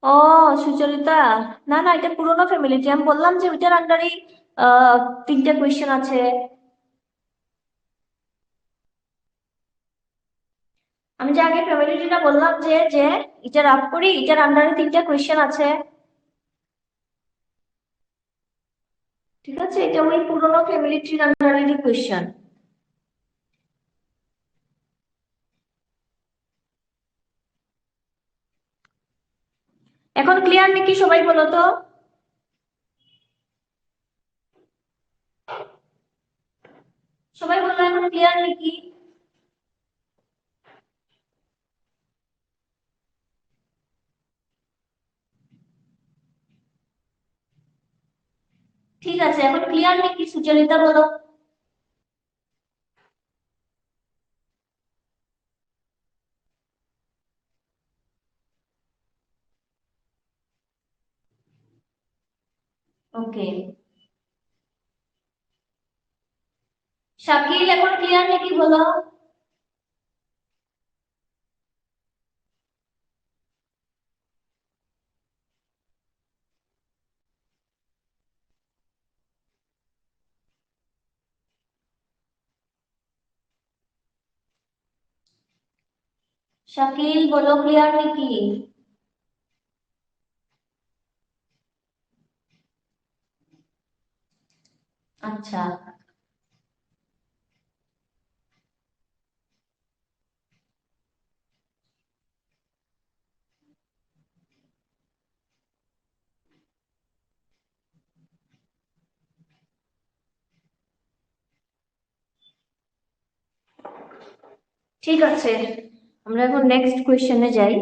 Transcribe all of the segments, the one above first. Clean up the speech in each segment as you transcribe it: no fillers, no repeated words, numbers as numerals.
ও, সুচরিতা। না না, এটা পুরোনো ফ্যামিলিটি। আমি বললাম যে ওইটার আন্ডারেই তিনটা কোয়েশ্চেন আছে। আমি যে আগে ফ্যামিলিটিটা বললাম যে যে এটা রাফ করি, এটার আন্ডারে তিনটা কোয়েশ্চেন আছে। ঠিক আছে, এটা ওই পুরোনো ফ্যামিলিটির আন্ডারেরই কোয়েশ্চেন। এখন ক্লিয়ার নাকি সবাই বলো তো? সবাই বলো এখন ক্লিয়ার নাকি? ঠিক আছে, এখন ক্লিয়ার নাকি সুচরিতা বলো? ওকে। শাকিল, এখন ক্লিয়ার নাকি বলো? শাকিল বলো, ক্লিয়ার নাকি? আচ্ছা, ঠিক আছে, আমরা এখন নেক্সট কোয়েশ্চেনে যাই।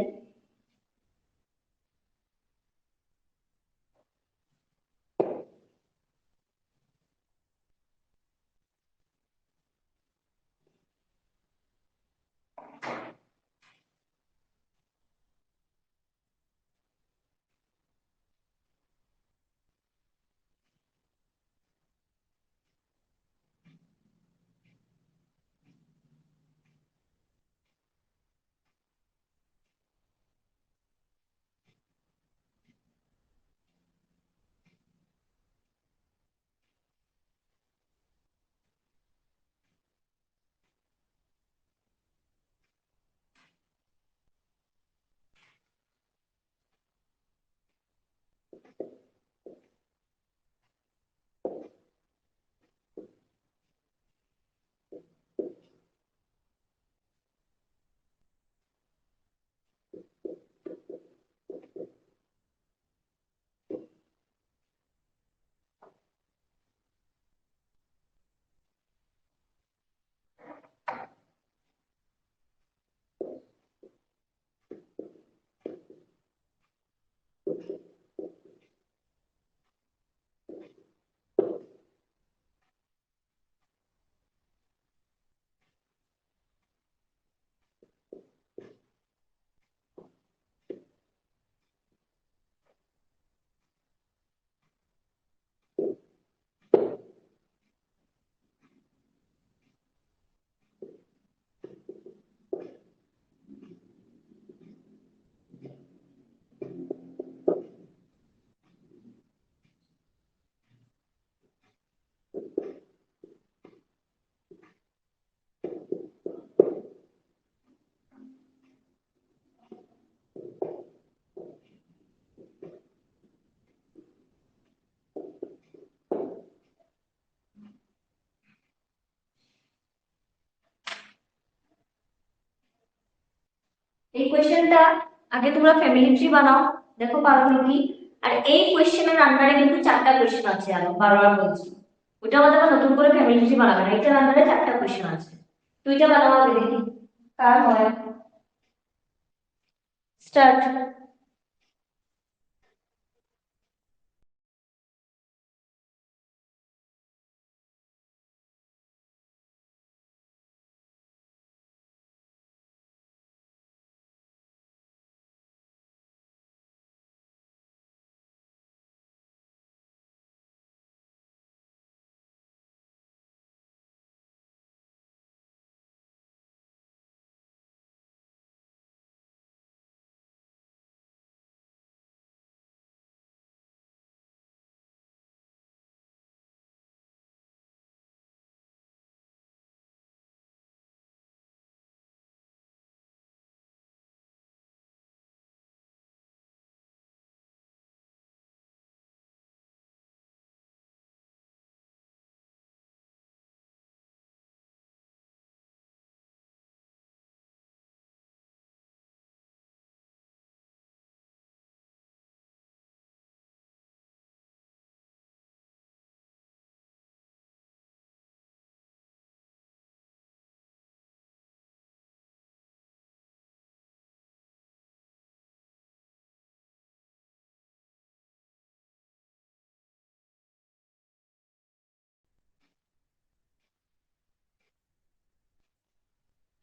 এই কোয়েশ্চেনটা আগে তোমরা ফ্যামিলি ট্রি বানাও, দেখো পারো নাকি। আর এই কোয়েশ্চেনের আন্ডারে কিন্তু চারটা কোয়েশ্চেন আছে, আমি বারবার বলছি। ওটা আমাদের আবার নতুন করে ফ্যামিলি ট্রি বানাবে না, এটার আন্ডারে চারটা কোয়েশ্চেন আছে। দুইটা বানাও আগে দেখি কার হয়। স্টার্ট।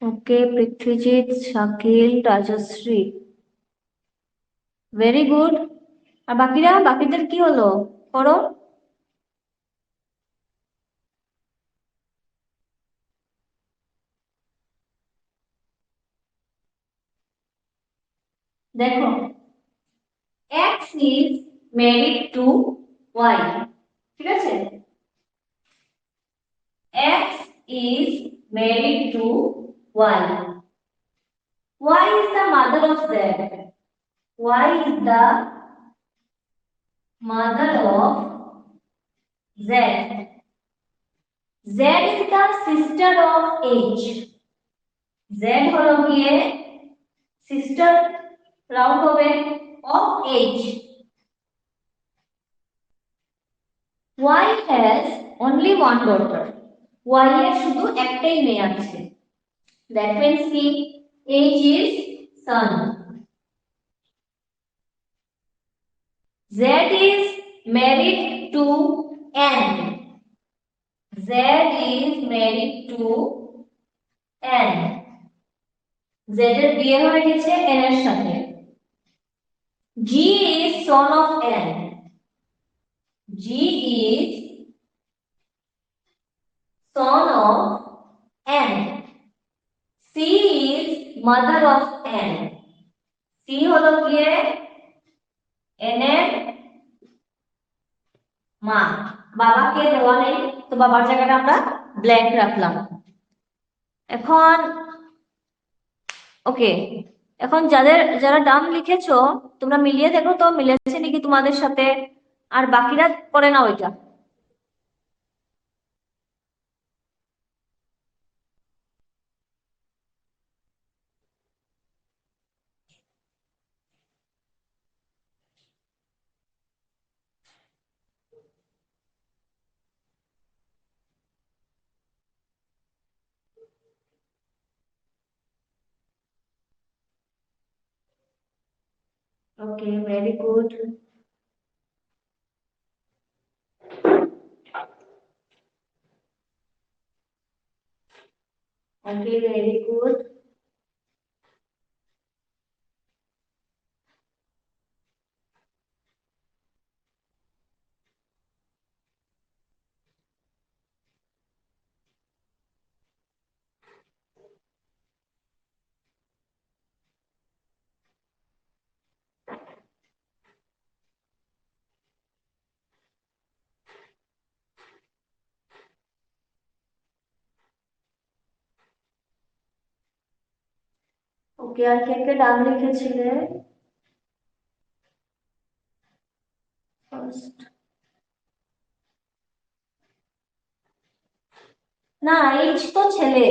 ওকে, পৃথ্বীজিৎ, শাকিল, রাজশ্রী, ভেরি গুড। আর বাকিদের কি হলো? করো। দেখো, X is married to Y, ঠিক আছে? X is married to Y. Y is the mother of Z. Y is the mother of Z. Z is the sister of H. Z হলো গিয়ে sister round হবে of H. Y has only one daughter. Y এর শুধু একটাই মেয়ে আছে। That means কি? H is son. Z is married to N. Z is married to N. Z এর বিয়ে হয়ে গেছে N এর সাথে। G is son of N. G is son of N. C is mother of N. C হলো গিয়ে N এর মা। বাবাকে দেওয়া নেই, তো বাবার জায়গাটা আমরা ব্ল্যাঙ্ক রাখলাম। এখন ওকে, এখন যারা ডান লিখেছো তোমরা মিলিয়ে দেখো তো মিলেছে নাকি তোমাদের সাথে, আর বাকিরা করে না ওইটা। ওকে, ভেরি গুড। ওকে, ভেরি গুড। ওকে, আর কে কে ডান লিখেছিলে? ফার্স্ট, না এইচ তো ছেলে,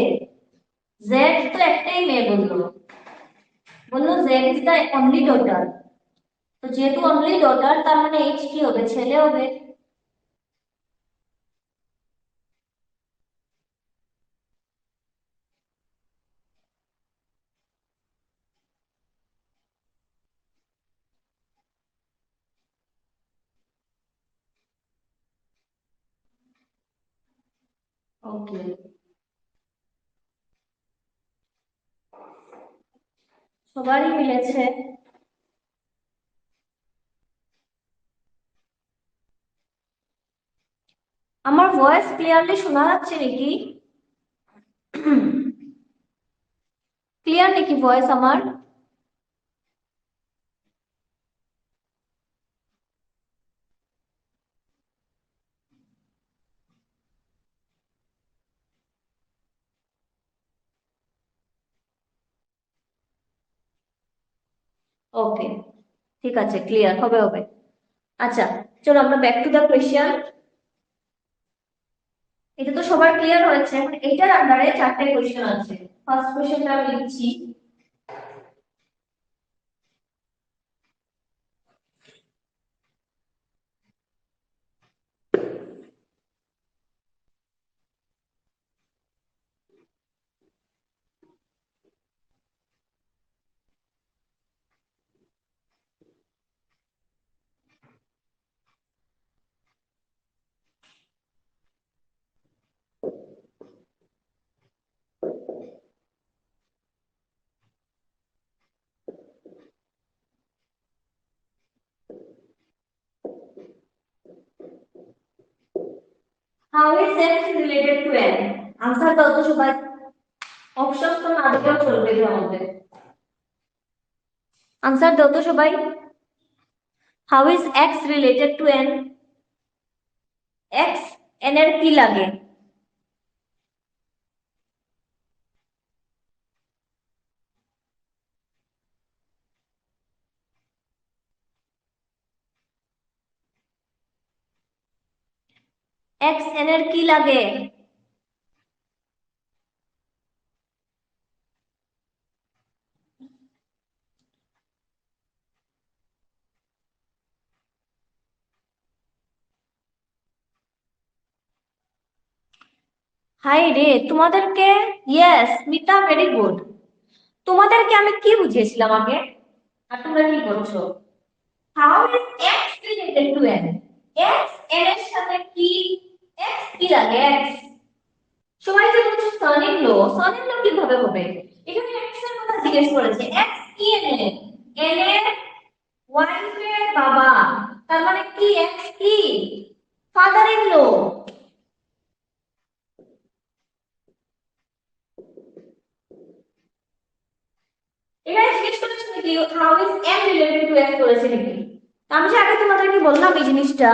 জেড তো একটাই মেয়ে বললো। বললো Z is the only daughter, তো যেহেতু অনলি ডটার তার মানে এইচ কি হবে? ছেলে হবে। ওকে, সবারই মিলেছে। আমার ভয়েস ক্লিয়ারলি শোনা যাচ্ছে নাকি? ক্লিয়ার নাকি ভয়েস আমার? ওকে, ঠিক আছে, ক্লিয়ার হবে হবে। আচ্ছা, চলো আমরা ব্যাক টু দ্য কোয়েশ্চেন। এটা তো সবার ক্লিয়ার হয়েছে। এখন এইটার আন্ডারে চারটে কোয়েশ্চেন আছে। ফার্স্ট কোয়েশ্চেনটা আমি লিখছি। How is X related to N? Answer দাও তো সবাই, অপশন তো না দিলেও চলবে এর মধ্যে। আনসার দাও তো সবাই, how is X related to N? X N এর কি লাগে? এক্স এন এর কি লাগে? হাই রে তোমাদেরকে, ইয়েস মিতা, ভেরি গুড। তোমাদেরকে আমি কি বুঝিয়েছিলাম আগে, আর তোমরা কি করছো? How is X related to N? X N এর সাথে কি, এক্স কি লাগে এক্স? সবাই যে বলছো সন ইন লো, সন ইন লো কিভাবে হবে? এখানে এক্স এর কথা জিজ্ঞেস করেছে, এক্স কি এন এর? এন এর ওয়াইফের বাবা, তার মানে কি এক্স কি ফাদার ইন লো। এখানে জিজ্ঞেস করেছে নাকি how is M related to X করেছে নাকি? আমি যে আগে তোমাদেরকে বললাম এই জিনিসটা,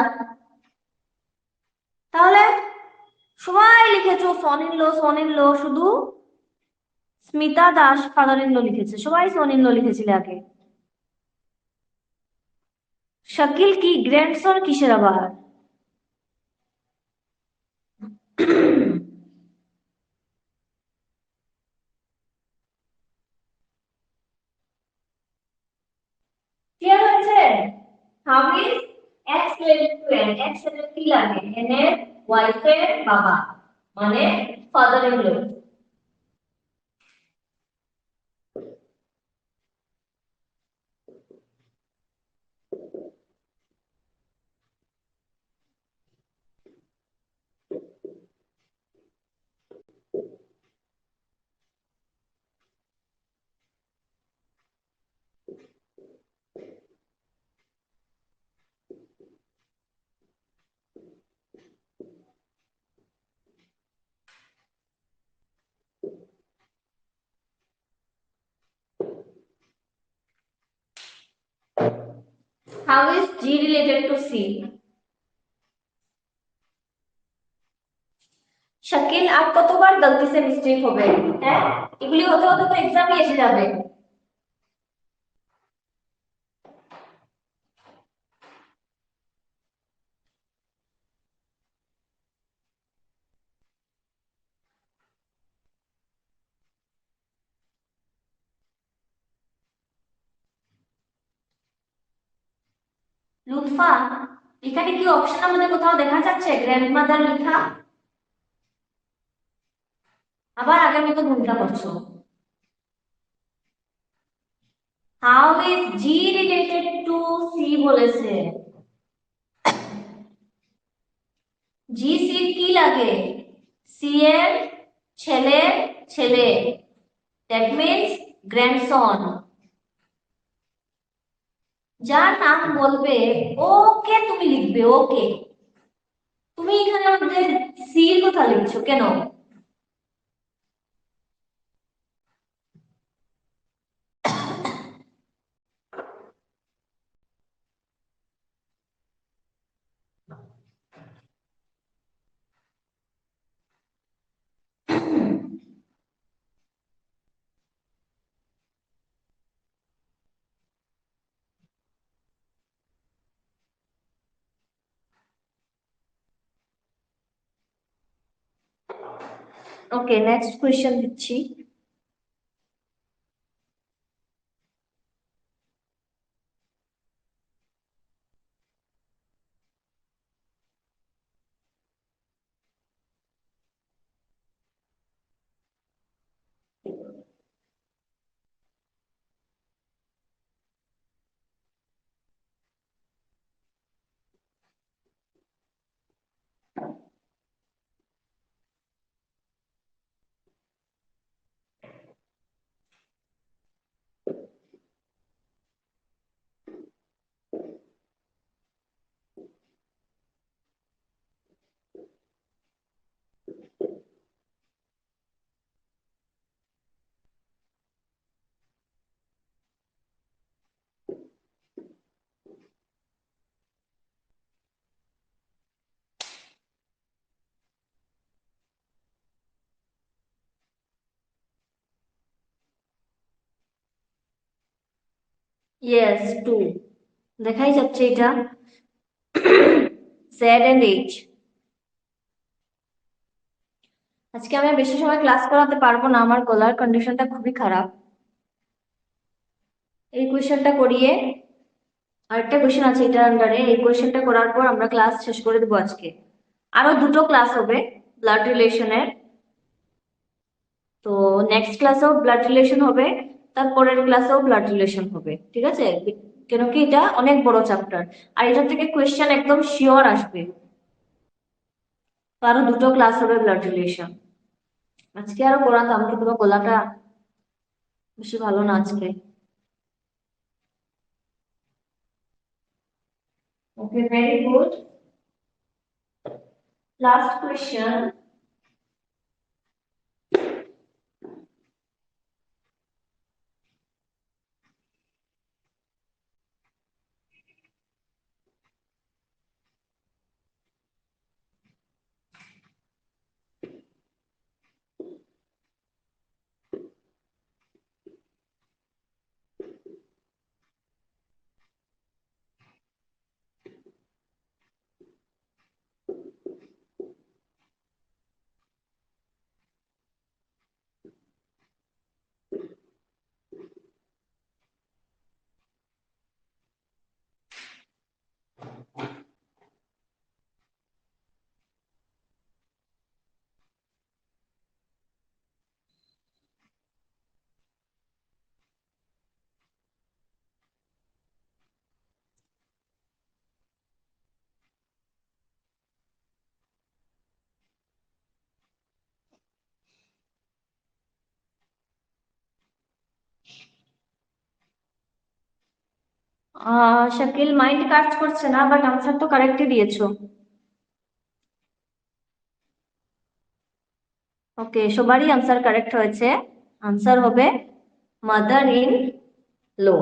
তাহলে সবাই লিখেছো সন in low, Son in law, শুধু Smita Das father in law লিখেছে, সবাই সন ইন ল লিখেছিলে আগে। শাকিল কি গ্র্যান্ডসন কিসের আবার? ক্লিয়ার হয়েছে? How is X related to N? X এর কি লাগে? এন এর ওয়াইফের বাবা, মানে father in law. How is G related to C? Shakil আর কতবার গলতি সে মিস্টেক হবে? হ্যাঁ, এগুলি হতে হতে তো এক্সামই এসে যাবে। লুৎফা, এখানে কি অপশন আমাদের কোথাও দেখা যাচ্ছে গ্র্যান্ডমাদার লেখা? আবার আগের মতো ভুলটা করছো। How is G related to C বলেছে, জি সির কি লাগে? সি এর ছেলের ছেলে, দ্যাট মিন্স গ্র্যান্ডসন। যার নাম বলবে ওকে তুমি লিখবে, ওকে। তুমি এখানে আমাদের সির কথা লিখছো কেন? ওকে, নেক্সট কোয়েশ্চেন দিচ্ছি। Yes, two. দেখাই যাচ্ছে এটা। Z and H. আজকে আমি বেশি সময় ক্লাস করাতে পারবো না, আমার গলার কন্ডিশনটা খুবই খারাপ। এই কোয়েশ্চেনটা করিয়ে আরেকটা কোয়েশ্চেন আছে এটার আন্ডারে, এই কোয়েশ্চেনটা করার পর আমরা ক্লাস শেষ করে দেবো আজকে। আরো দুটো ক্লাস হবে ব্লাড রিলেশনের। তো নেক্সট ক্লাসেও ব্লাড রিলেশন হবে, তারপরের ক্লাসেও ব্লাড রিলেশন হবে, ঠিক আছে? কেন কি এটা অনেক বড় চ্যাপ্টার, আর এটা থেকে কোয়েশ্চেন একদম শিওর আসবে। তো আরো দুটো ক্লাস হবে ব্লাড রিলেশন। আজকে আরো পড়াতাম কিন্তু আমার গলাটা বেশি ভালো না আজকে। Okay, very good. Last question. Shakil, mind কাজ করছে না, বাট আনসার তো কারেক্টই দিয়েছো। ওকে, সবারই আনসার কারেক্ট হয়েছে। আনসার হবে মাদার ইন লো।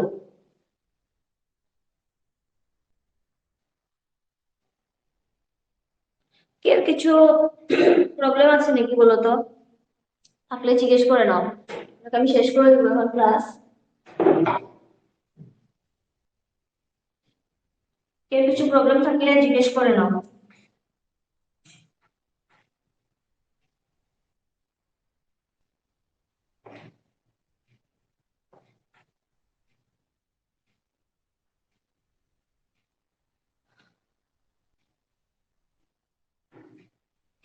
কেউ কিছু প্রবলেম আছে নাকি বলো তো? থাকলে জিজ্ঞেস করে নাও, তাহলে আমি শেষ করে দেবো এখন ক্লাস। কেউ কিছু প্রবলেম থাকলে জিজ্ঞেস করে নাও।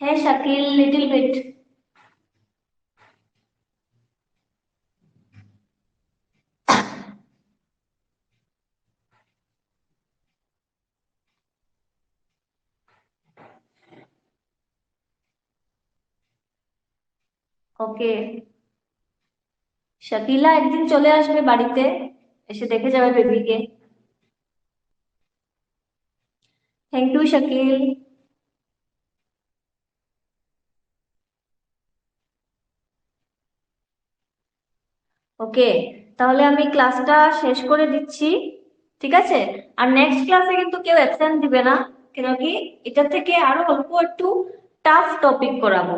হ্যাঁ শাকিল, লিটল বিট। ওকে, শাকিলা একদিন চলে আসবে বাড়িতে, এসে দেখে যাবে বেবিকে। Thank you Shakil. ওকে, তাহলে আমি ক্লাসটা শেষ করে দিচ্ছি, ঠিক আছে? আর নেক্সট ক্লাসে কিন্তু কেউ অ্যাবসেন্ট দিবে না, কেন কি এটা থেকে আরো অল্প একটু টাফ টপিক করাবো।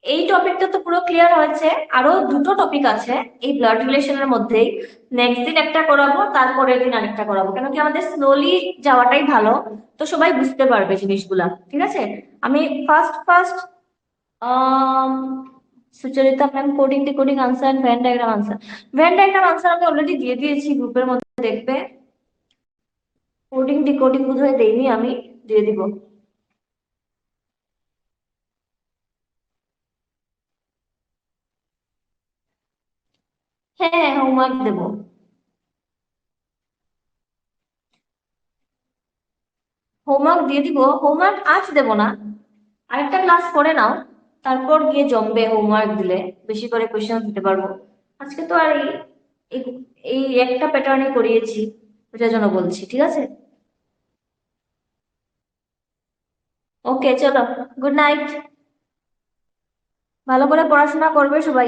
এই টপিকটা তো পুরো ক্লিয়ার হয়েছে, আরো দুটো টপিক আছে এই ব্লাড রিলেশনের মধ্যেই। নেক্সট দিন একটা করাবো, তারপরের দিন আরেকটা করাবো, কেন কি আমাদের স্লোলি যাওয়াটাই ভালো, তো সবাই বুঝতে পারবে জিনিসগুলা, ঠিক আছে? আমি first first um Sucharita ma'am, coding decoding answer, Venn diagram answer. Venn diagram answer আমি অলরেডি দিয়ে দিয়েছি গ্রুপের মধ্যে, দেখবে। কোডিং ডিকোডিং বোধহয় দেইনি, আমি দিয়ে দিব। হ্যাঁ, হোমওয়ার্ক দেবো। হোমওয়ার্ক দিয়ে দিব, হোমওয়ার্ক আজ দেবো না, আরেকটা ক্লাস করে নাও, তারপর গিয়ে জমবে হোমওয়ার্ক দিলে, বেশি করে কোয়েশ্চেন দিতে পারবো। আজকে তো আর এই এই একটা প্যাটার্নে করিয়েছি, ওটার জন্য বলছি, ঠিক আছে? ওকে, চলো, গুড নাইট। ভালো করে পড়াশোনা করবে সবাই।